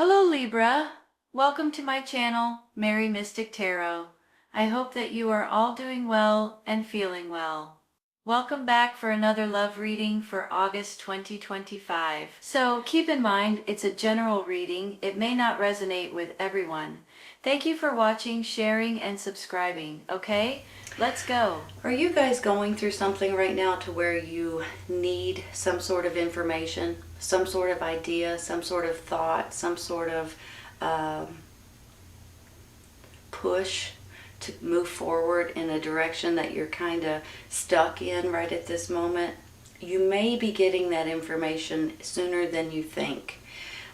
Hello Libra, welcome to my channel, Mary Mystic Tarot. I hope that you are all doing well and feeling well. Welcome back for another love reading for August 2025. So keep in mind, it's a general reading. It may not resonate with everyone. Thank you for watching, sharing, and subscribing, okay? Let's go. Are you guys going through something right now to where you need some sort of information, some sort of idea, some sort of thought, some sort of push to move forward in a direction that you're kind of stuck in right at this moment? You may be getting that information sooner than you think.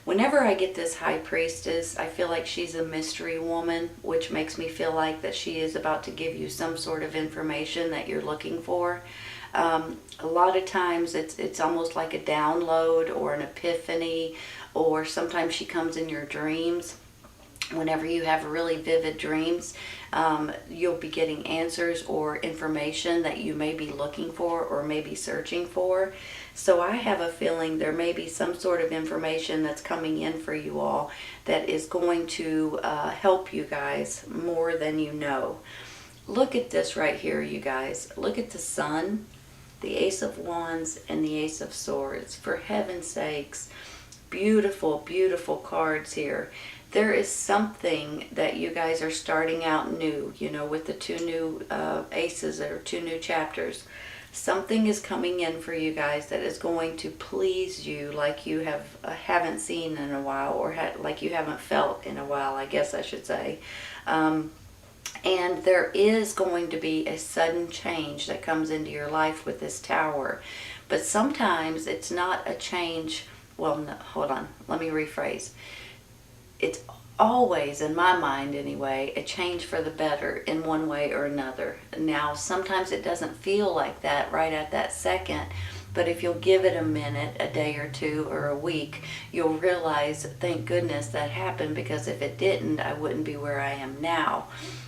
Whenever I get this high priestess, I feel like she's a mystery woman, which makes me feel like that she is about to give you some sort of information that you're looking for. A lot of times it's almost like a download or an epiphany, or sometimes she comes in your dreams. Whenever you have really vivid dreams, you'll be getting answers or information that you may be looking for or may be searching for. So I have a feeling there may be some sort of information that's coming in for you all that is going to help you guys more than you know. Look at this right here, you guys. Look at the Sun, the Ace of Wands, and the Ace of Swords. For heaven's sakes, beautiful, beautiful cards here. There is something that you guys are starting out new, with the two new aces or two new chapters. Something is coming in for you guys that is going to please you like you haven't seen in a while, or like you haven't felt in a while, I guess I should say. And there is going to be a sudden change that comes into your life with this Tower. But sometimes it's not a change. Well, no, hold on. Let me rephrase. It's always, in my mind anyway, a change for the better in one way or another. Now, sometimes it doesn't feel like that right at that second, but if you'll give it a minute, a day or two, or a week, you'll realize, thank goodness that happened, because if it didn't, I wouldn't be where I am now.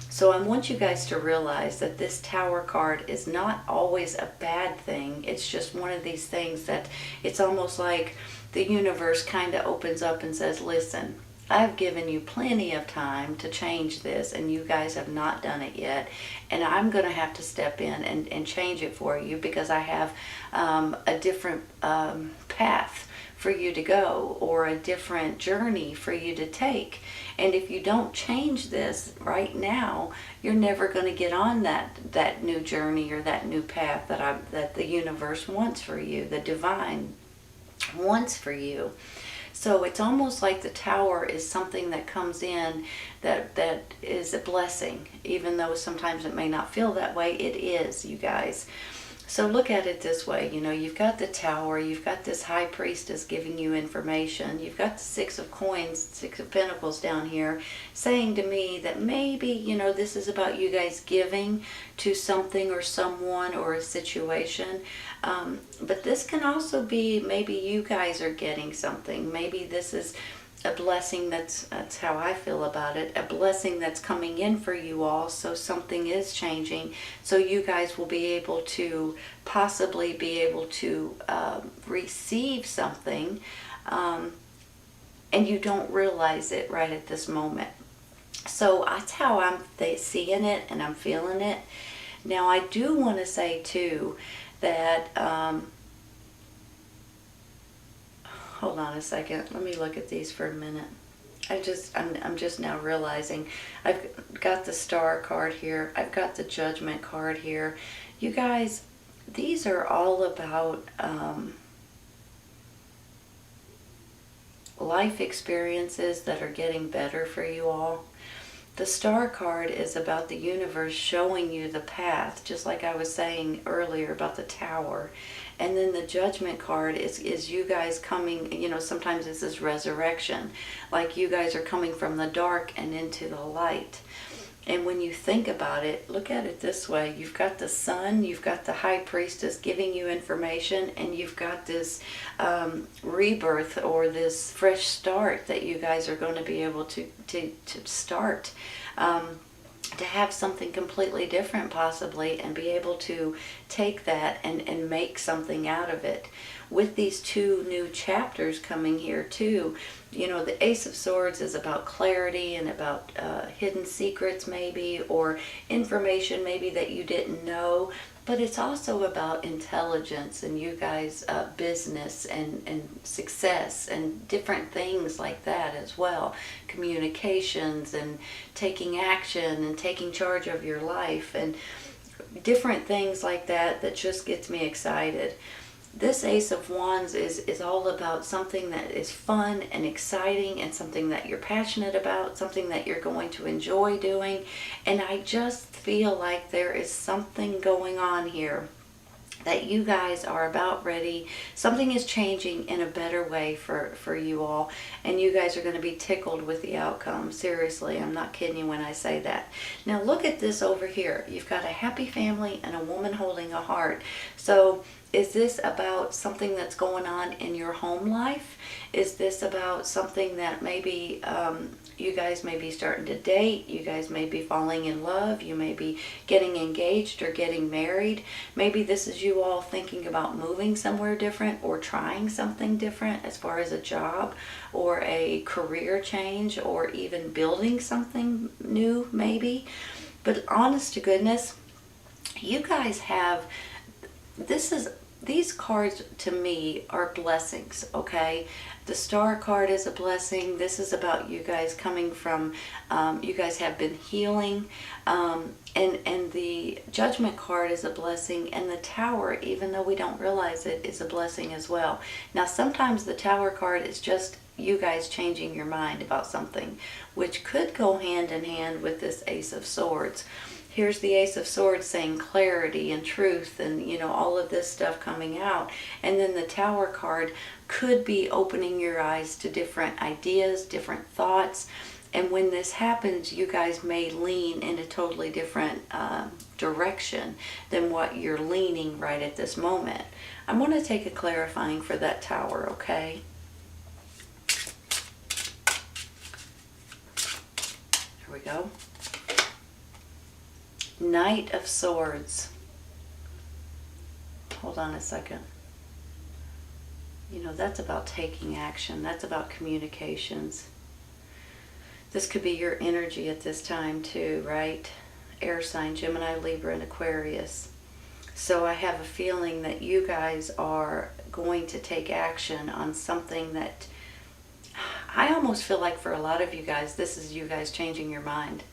So I want you guys to realize that this Tower card is not always a bad thing. It's just one of these things that it's almost like the universe kind of opens up and says, listen, I've given you plenty of time to change this, and you guys have not done it yet. And I'm going to have to step in and change it for you, because I have a different path for you to go, or a different journey for you to take. And if you don't change this right now, you're never going to get on that new journey or that new path that the universe wants for you, the divine wants for you. So it's almost like the Tower is something that comes in that is a blessing, even though sometimes it may not feel that way. It is, you guys. So look at it this way. You've got the Tower, you've got this high priestess giving you information, you've got the Six of Coins, Six of Pentacles down here, saying to me that maybe, this is about you guys giving to something or someone or a situation. But this can also be maybe you guys are getting something. Maybe this is a blessing. That's how I feel about it. A blessing that's coming in for you all. So something is changing. So you guys will be able to possibly be able to receive something, and you don't realize it right at this moment. So that's how I'm seeing it and I'm feeling it. Now I do want to say too that hold on a second. Let me look at these for a minute. I'm just now realizing I've got the Star card here. I've got the Judgment card here. You guys, these are all about life experiences that are getting better for you all. The Star card is about the universe showing you the path, just like I was saying earlier about the Tower. And then the Judgment card is you guys coming, sometimes this is resurrection. Like you guys are coming from the dark and into the light. And when you think about it, look at it this way. You've got the Sun, you've got the High Priestess giving you information, and you've got this rebirth or this fresh start that you guys are going to be able to start. To have something completely different possibly, and be able to take that and make something out of it. with these two new chapters coming here too, you know, the Ace of Swords is about clarity and about hidden secrets maybe, or information maybe that you didn't know. But it's also about intelligence and you guys' business and success and different things like that as well. Communications and taking action and taking charge of your life and different things like that that just gets me excited. This Ace of Wands is all about something that is fun and exciting and something that you're passionate about, something that you're going to enjoy doing. And I just feel like there is something going on here that you guys are about ready. Something is changing in a better way for you all. And you guys are going to be tickled with the outcome. Seriously, I'm not kidding you when I say that. Now look at this over here. You've got a happy family and a woman holding a heart. So is this about something that's going on in your home life? Is this about something that maybe you guys may be starting to date? You guys may be falling in love. You may be getting engaged or getting married. Maybe this is you all thinking about moving somewhere different or trying something different as far as a job or a career change or even building something new maybe. But honest to goodness, you guys have... These cards to me are blessings, okay? The Star card is a blessing. This is about you guys coming from, you guys have been healing. And the Judgment card is a blessing. And the Tower, even though we don't realize it, is a blessing as well. Now, sometimes the Tower card is just you guys changing your mind about something, which could go hand in hand with this Ace of Swords. Here's the Ace of Swords saying clarity and truth and, you know, all of this stuff coming out. And then the Tower card could be opening your eyes to different ideas, different thoughts. And when this happens, you guys may lean in a totally different direction than what you're leaning right at this moment. I'm going to take a clarifying for that Tower, okay? Here we go. Knight of Swords. Hold on a second. You know, that's about taking action. That's about communications. This could be your energy at this time too, right? Air sign, Gemini, Libra, and Aquarius. So I have a feeling that you guys are going to take action on something that I almost feel like for a lot of you guys, this is you guys changing your mind.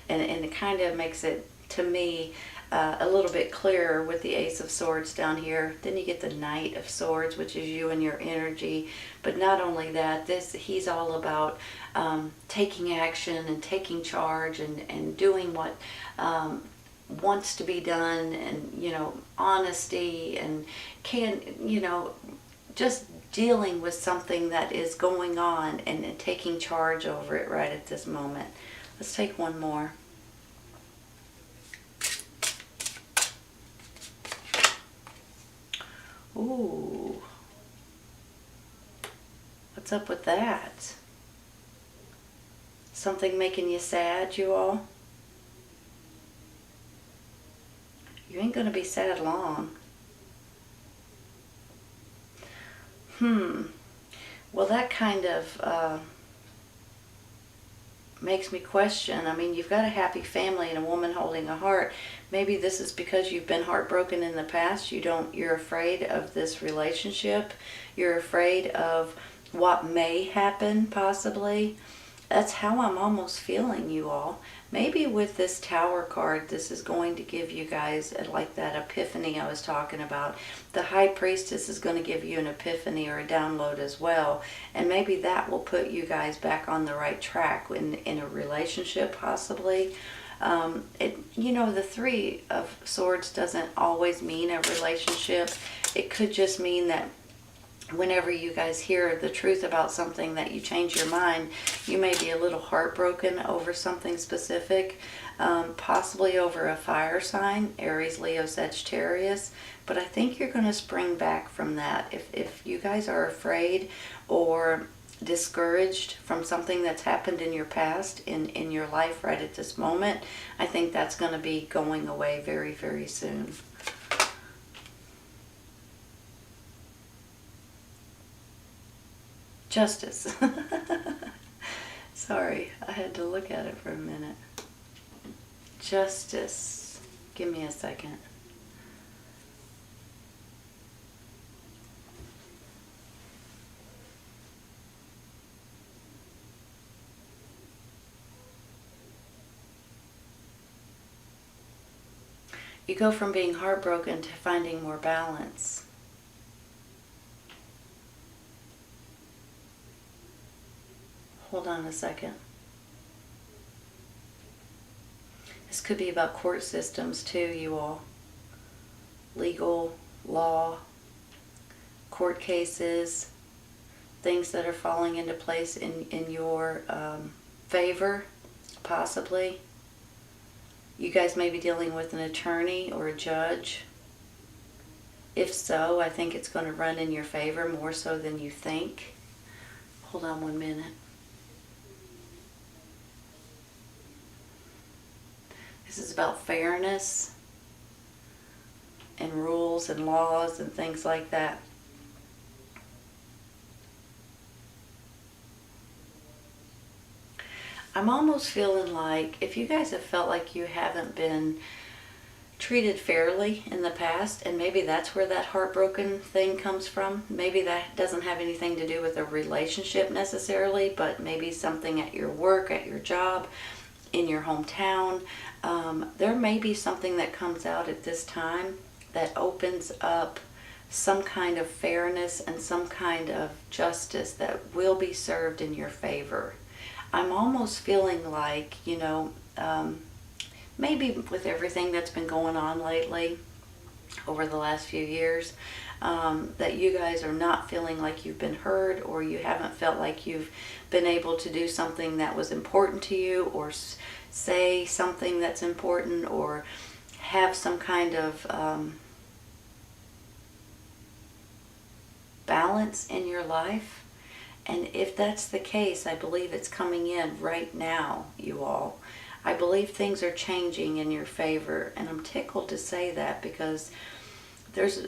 And it kind of makes it, to me, a little bit clearer with the Ace of Swords down here. Then you get the Knight of Swords, which is you and your energy. But not only that, he's all about taking action and taking charge and doing what wants to be done, and, you know, honesty and just dealing with something that is going on and taking charge over it right at this moment. Let's take one more. Ooh. What's up with that? Something making you sad, you all? You ain't gonna be sad long. Well, that kind of makes me question. I mean, you've got a happy family and a woman holding a heart. Maybe this is because you've been heartbroken in the past. You're afraid of this relationship. You're afraid of what may happen, possibly. That's how I'm almost feeling, you all. Maybe with this Tower card, this is going to give you guys like that epiphany I was talking about. The High Priestess is going to give you an epiphany or a download as well. And maybe that will put you guys back on the right track in a relationship, possibly. The Three of Swords doesn't always mean a relationship. It could just mean that whenever you guys hear the truth about something that you change your mind, you may be a little heartbroken over something specific, possibly over a fire sign, Aries, Leo, Sagittarius. But I think you're going to spring back from that. If you guys are afraid or discouraged from something that's happened in your past, in your life right at this moment, I think that's going to be going away very, very soon. Justice. Sorry, I had to look at it for a minute. Justice. Give me a second. You go from being heartbroken to finding more balance. Hold on a second. This could be about court systems too, you all. Legal, law, court cases, things that are falling into place in your favor, possibly. You guys may be dealing with an attorney or a judge. If so, I think it's going to run in your favor more so than you think. Hold on 1 minute. This is about fairness and rules and laws and things like that. I'm almost feeling like if you guys have felt like you haven't been treated fairly in the past, and maybe that's where that heartbroken thing comes from. Maybe that doesn't have anything to do with a relationship necessarily, but maybe something at your work, at your job, in your hometown. There may be something that comes out at this time that opens up some kind of fairness and some kind of justice that will be served in your favor. I'm almost feeling like, maybe with everything that's been going on lately over the last few years, that you guys are not feeling like you've been heard, or you haven't felt like you've been able to do something that was important to you, or say something that's important, or have some kind of balance in your life. And if that's the case, I believe it's coming in right now, you all. I believe things are changing in your favor, and I'm tickled to say that because there's,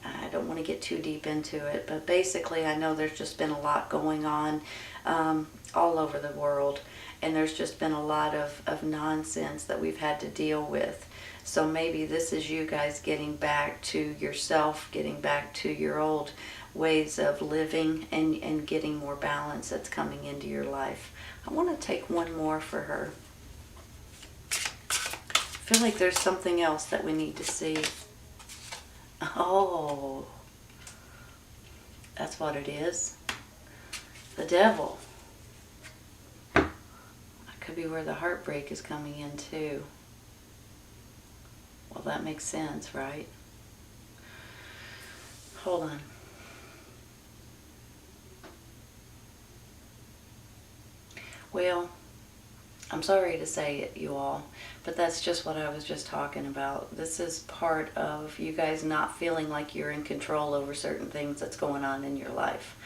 I don't want to get too deep into it, but basically I know there's just been a lot going on all over the world, and there's just been a lot of nonsense that we've had to deal with. So maybe this is you guys getting back to yourself, getting back to your old ways of living, and getting more balance that's coming into your life. I want to take one more for her. I feel like there's something else that we need to see. Oh, that's what it is. The devil. That could be where the heartbreak is coming in too. Well, that makes sense, right? Hold on. Well, I'm sorry to say it, you all, but that's just what I was just talking about. This is part of you guys not feeling like you're in control over certain things that's going on in your life.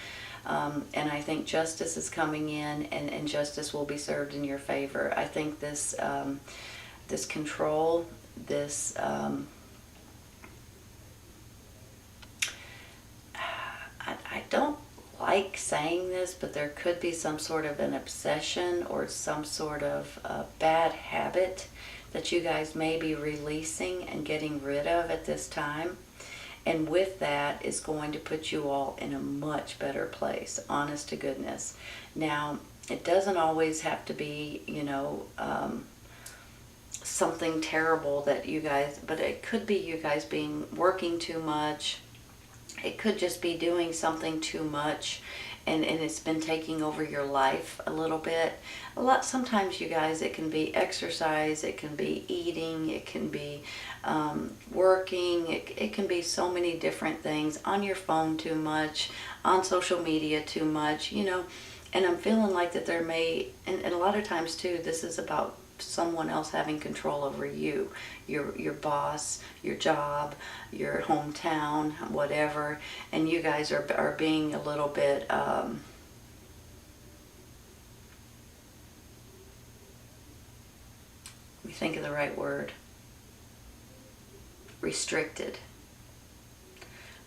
And I think justice is coming in, and justice will be served in your favor. I think this this control, this I don't like saying this, but there could be some sort of an obsession or some sort of bad habit that you guys may be releasing and getting rid of at this time. And with that is going to put you all in a much better place, honest to goodness. Now, it doesn't always have to be, something terrible that you guys, but it could be you guys working too much. It could just be doing something too much, and it's been taking over your life a little bit. Sometimes you guys, it can be exercise, it can be eating, it can be working, it can be so many different things. On your phone too much, on social media too much, and I'm feeling like that there may, and a lot of times too, this is about someone else having control over you, your boss, your job, your hometown, whatever, and you guys are being a little bit let me think of the right word, restricted.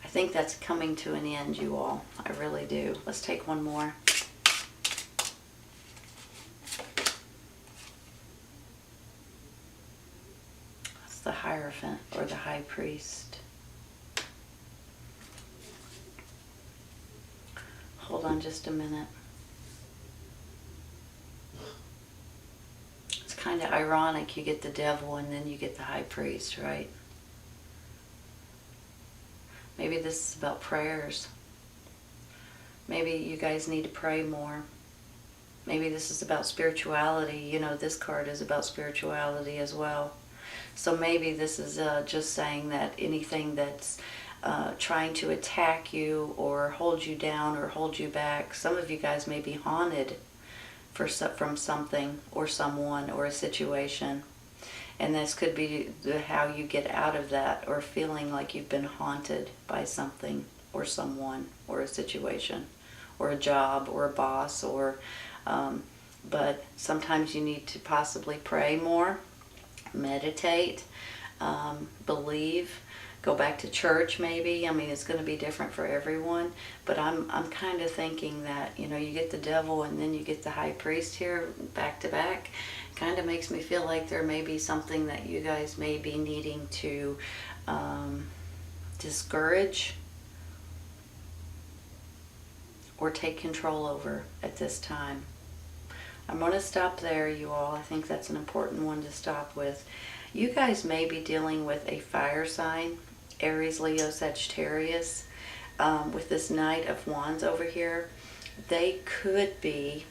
I think that's coming to an end, you all. I really do. Let's take one more. That's the Hierophant or the High Priest. Hold on just a minute. It's kind of ironic, you get the Devil and then you get the High Priest, right? Maybe this is about prayers. Maybe you guys need to pray more. Maybe this is about spirituality. You know, this card is about spirituality as well. So maybe this is just saying that anything that's trying to attack you or hold you down or hold you back, some of you guys may be haunted from something or someone or a situation. And this could be how you get out of that, or feeling like you've been haunted by something or someone or a situation or a job or a boss, or but sometimes you need to possibly pray more, meditate, believe, go back to church maybe. I mean, it's going to be different for everyone, but I'm kind of thinking that, you know, you get the Devil and then you get the High Priest here back to back. Kind of makes me feel like there may be something that you guys may be needing to discourage or take control over at this time. I'm going to stop there, you all. I think that's an important one to stop with. You guys may be dealing with a fire sign, Aries, Leo, Sagittarius, with this Knight of Wands over here. They could be,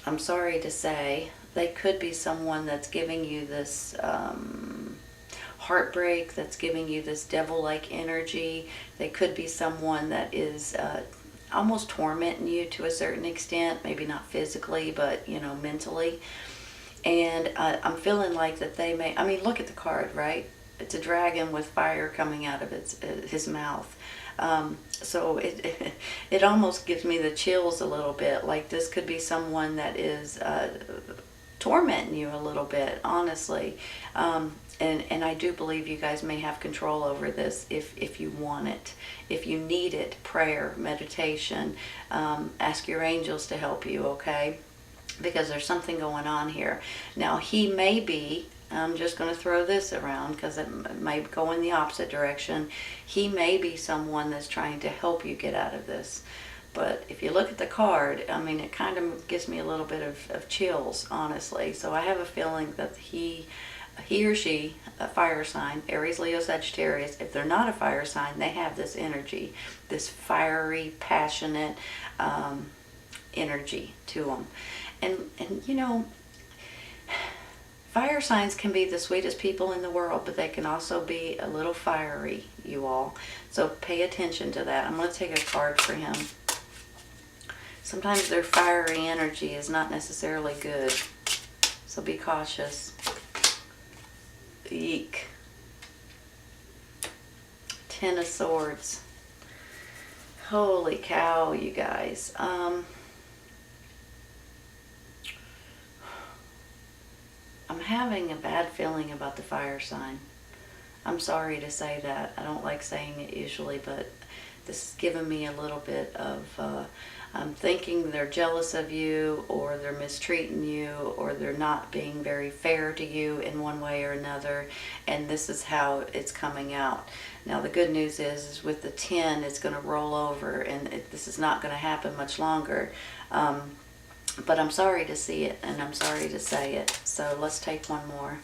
I'm sorry to say, they could be someone that's giving you this heartbreak, that's giving you this devil-like energy. They could be someone that is almost tormenting you to a certain extent, maybe not physically, but, you know, mentally. And I'm feeling like that they may, I mean, look at the card, right? It's a dragon with fire coming out of his mouth. So it almost gives me the chills a little bit. Like this could be someone that is tormenting you a little bit, honestly. And I do believe you guys may have control over this if you want it. If you need it, prayer, meditation, ask your angels to help you, okay? Because there's something going on here. Now, he may be, I'm just going to throw this around because it may go in the opposite direction. He may be someone that's trying to help you get out of this. But if you look at the card, I mean, it kind of gives me a little bit of chills, honestly. So I have a feeling that he or she, a fire sign, Aries, Leo, Sagittarius, if they're not a fire sign, they have this energy, this fiery, passionate energy to them. And you know, fire signs can be the sweetest people in the world, but they can also be a little fiery, you all. So pay attention to that. I'm going to take a card for him. Sometimes their fiery energy is not necessarily good, so be cautious. Eek. Ten of Swords. Holy cow, you guys. I'm having a bad feeling about the fire sign. I'm sorry to say that. I don't like saying it usually, but this is giving me a little bit of, I'm thinking they're jealous of you, or they're mistreating you, or they're not being very fair to you in one way or another, and this is how it's coming out. Now the good news is with the 10, it's going to roll over, and this is not going to happen much longer. But I'm sorry to see it, and I'm sorry to say it. So let's take one more.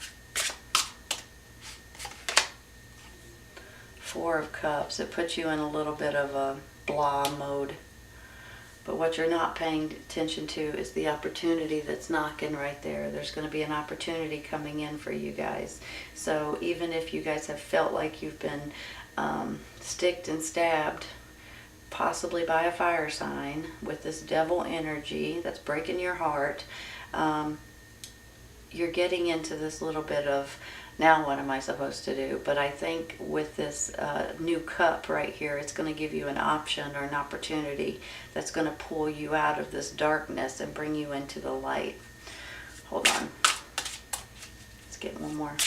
Four of Cups. It puts you in a little bit of a blah mode. But what you're not paying attention to is the opportunity that's knocking right there. There's going to be an opportunity coming in for you guys. So even if you guys have felt like you've been sticked and stabbed, possibly by a fire sign, with this devil energy that's breaking your heart, you're getting into this little bit of, now what am I supposed to do? But I think with this new cup right here, it's going to give you an option or an opportunity that's going to pull you out of this darkness and bring you into the light. Hold on. Let's get one more.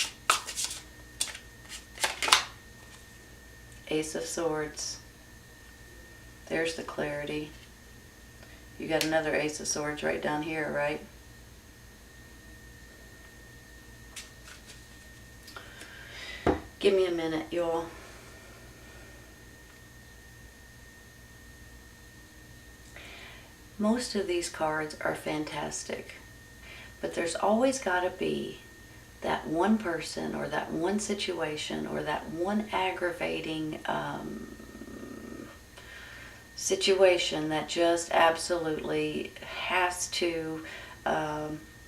Ace of Swords. There's the clarity. You got another Ace of Swords right down here, right? Give me a minute, y'all. Most of these cards are fantastic, but there's always got to be that one person or that one situation or that one aggravating situation that just absolutely has to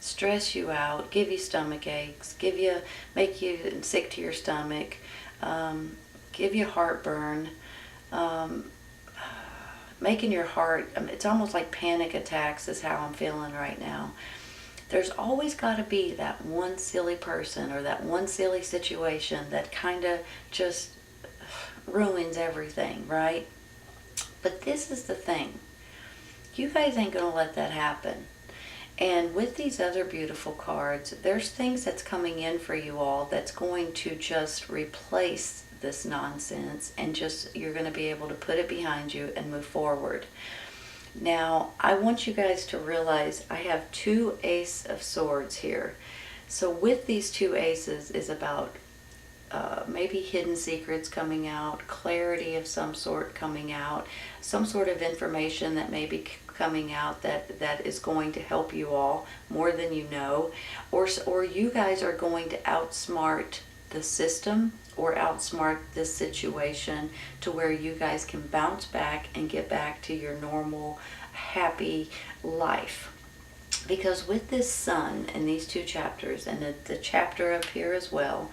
stress you out, give you stomach aches, make you sick to your stomach, give you heartburn, making your heart, it's almost like panic attacks is how I'm feeling right now. There's always got to be that one silly person or that one silly situation that kind of just ruins everything, right? But this is the thing. You guys ain't going to let that happen. And with these other beautiful cards, there's things that's coming in for you all that's going to just replace this nonsense, and just you're going to be able to put it behind you and move forward. Now, I want you guys to realize I have 2 Ace of Swords here. So with these 2 aces is about maybe hidden secrets coming out, clarity of some sort coming out, some sort of information that may be coming out that is going to help you all more than you know, or you guys are going to outsmart the system or outsmart this situation to where you guys can bounce back and get back to your normal, happy life. Because with this Sun in these 2 chapters, and the chapter up here as well,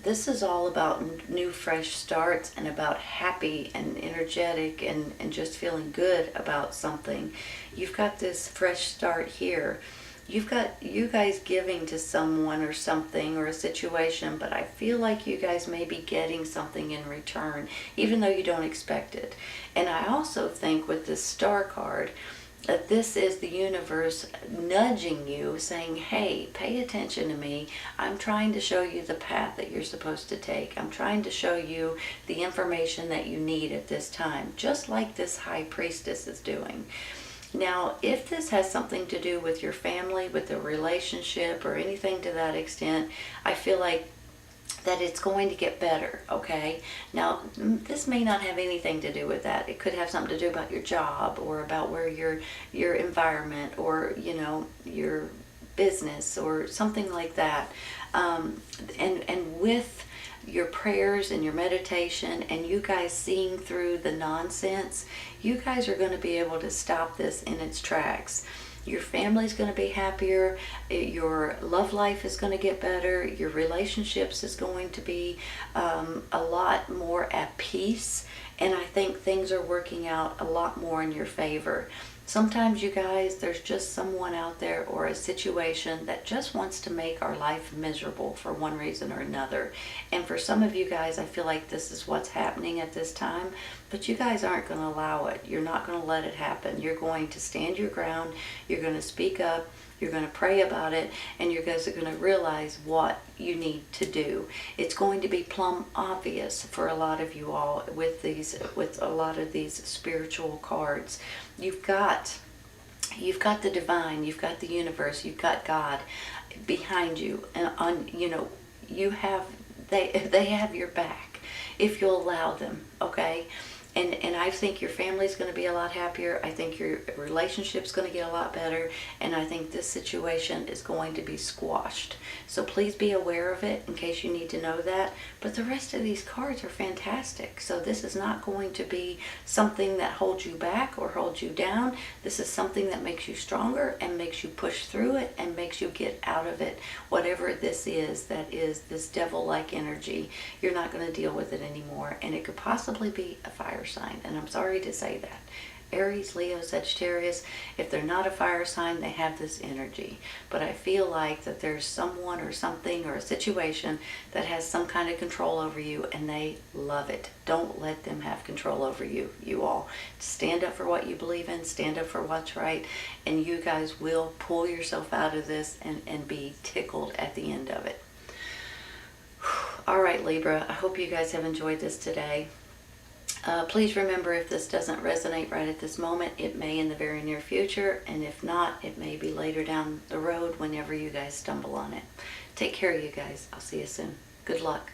this is all about new fresh starts and about happy and energetic and just feeling good about something. You've got this fresh start here. You've got you guys giving to someone or something or a situation, but I feel like you guys may be getting something in return, even though you don't expect it. And I also think with this Star card, that this is the universe nudging you, saying, hey, pay attention to me. I'm trying to show you the path that you're supposed to take. I'm trying to show you the information that you need at this time, just like this High Priestess is doing. Now, if this has something to do with your family, with a relationship, or anything to that extent, I feel like that it's going to get better, okay? Now, this may not have anything to do with that. It could have something to do about your job or about where your environment or, you know, your business or something like that. And with your prayers and your meditation and you guys seeing through the nonsense, you guys are going to be able to stop this in its tracks. Your family's going to be happier, your love life is going to get better, your relationships is going to be a lot more at peace, and I think things are working out a lot more in your favor. Sometimes, you guys, there's just someone out there or a situation that just wants to make our life miserable for one reason or another. And for some of you guys, I feel like this is what's happening at this time, but you guys aren't going to allow it. You're not going to let it happen. You're going to stand your ground. You're going to speak up. You're going to pray about it, and you guys are going to realize what you need to do. It's going to be plumb obvious for a lot of you all with a lot of these spiritual cards. You've got the divine, you've got the universe, you've got God behind you, and they have your back if you'll allow them, okay? And I think your family's going to be a lot happier. I think your relationship's going to get a lot better. And I think this situation is going to be squashed. So please be aware of it in case you need to know that. But the rest of these cards are fantastic. So this is not going to be something that holds you back or holds you down. This is something that makes you stronger and makes you push through it and makes you get out of it. Whatever this is, that is this devil-like energy, you're not going to deal with it anymore. And it could possibly be a fire sign, and I'm sorry to say that. Aries, Leo, Sagittarius, if they're not a fire sign, they have this energy. But I feel like that there's someone or something or a situation that has some kind of control over you, and they love it. Don't let them have control over you, you all. Stand up for what you believe in, stand up for what's right, and you guys will pull yourself out of this and be tickled at the end of it. All right, Libra, I hope you guys have enjoyed this today. Please remember, if this doesn't resonate right at this moment, it may in the very near future, and if not, it may be later down the road whenever you guys stumble on it. Take care, you guys. I'll see you soon. Good luck.